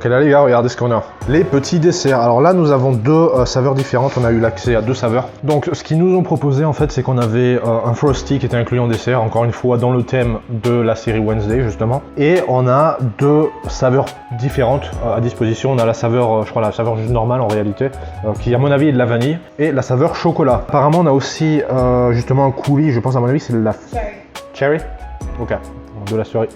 Ok là les gars, regardez ce qu'on a. Les petits desserts. Alors là nous avons deux saveurs différentes, on a eu l'accès à deux saveurs. Donc ce qu'ils nous ont proposé en fait c'est qu'on avait un Frosty qui était inclus en dessert, encore une fois dans le thème de la série Wednesday justement. Et on a deux saveurs différentes à disposition. On a la saveur, je crois la saveur juste normale en réalité, qui à mon avis est de la vanille, et la saveur chocolat. Apparemment on a aussi justement un coulis, je pense à mon avis c'est de la... Cherry. Ok, de la cerise.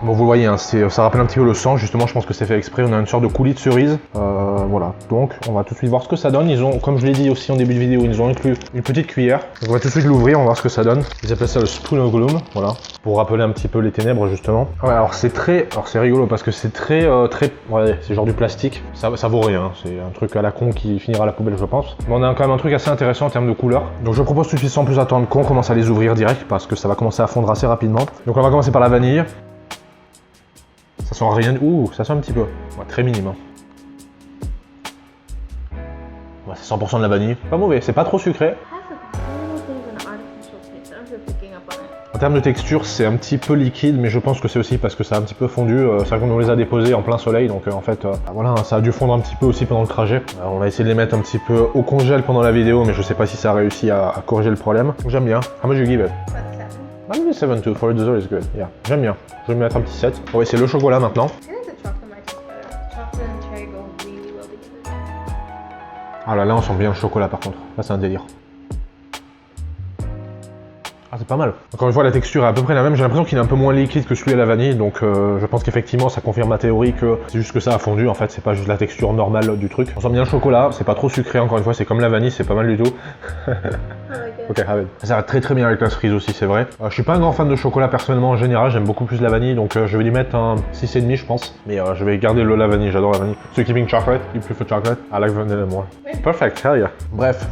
Bon, vous voyez, hein, ça rappelle un petit peu le sang, justement, je pense que c'est fait exprès. On a une sorte de coulis de cerise. Voilà, donc on va tout de suite voir ce que ça donne. Ils ont, comme je l'ai dit aussi en début de vidéo, ils nous ont inclus une petite cuillère. Donc on va tout de suite l'ouvrir, on va voir ce que ça donne. Ils appellent ça le Spoon of Gloom, voilà, pour rappeler un petit peu les ténèbres, justement. Ouais, alors c'est très, alors c'est rigolo parce que c'est très, ouais, c'est genre du plastique. Ça vaut rien, c'est un truc à la con qui finira à la poubelle, je pense. Mais on a quand même un truc assez intéressant en termes de couleur. Donc je propose tout de suite, sans plus attendre, qu'on commence à les ouvrir direct parce que ça va commencer à fondre assez rapidement. Donc on va commencer par la vanille. Ça sent rien. Ouh, ça sent un petit peu. Ouais, très minime. Hein. Ouais, c'est 100% de la vanille. Pas mauvais, c'est pas trop sucré. En termes de texture, c'est un petit peu liquide, mais je pense que c'est aussi parce que ça a un petit peu fondu. C'est vrai qu'on nous les a déposés en plein soleil, donc en fait, voilà, ça a dû fondre un petit peu aussi pendant le trajet. On va essayer de les mettre un petit peu au congèle pendant la vidéo, mais je sais pas si ça a réussi à corriger le problème. J'aime bien. How much you give it? Maybe 7 too, for a dessert is good. Yeah, j'aime bien. Je vais mettre un petit 7. On va essayer le chocolat maintenant. Ah là, là, on sent bien le chocolat par contre. Là, c'est un délire. Ah, c'est pas mal. Encore une fois, la texture est à peu près la même. J'ai l'impression qu'il est un peu moins liquide que celui à la vanille. Donc, je pense qu'effectivement, ça confirme ma théorie que c'est juste que ça a fondu. En fait, c'est pas juste la texture normale du truc. On sent bien le chocolat. C'est pas trop sucré. Encore une fois, c'est comme la vanille. C'est pas mal du tout. Ok, have it. Ça va très très bien avec la cerise aussi, c'est vrai. Je suis pas un grand fan de chocolat personnellement en général. J'aime beaucoup plus la vanille. Donc, je vais lui mettre un 6,5 je pense. Mais je vais garder la vanille. J'adore la vanille. So, keeping chocolate? You prefer chocolate? I like vanilla more. Perfect, hell yeah. Bref.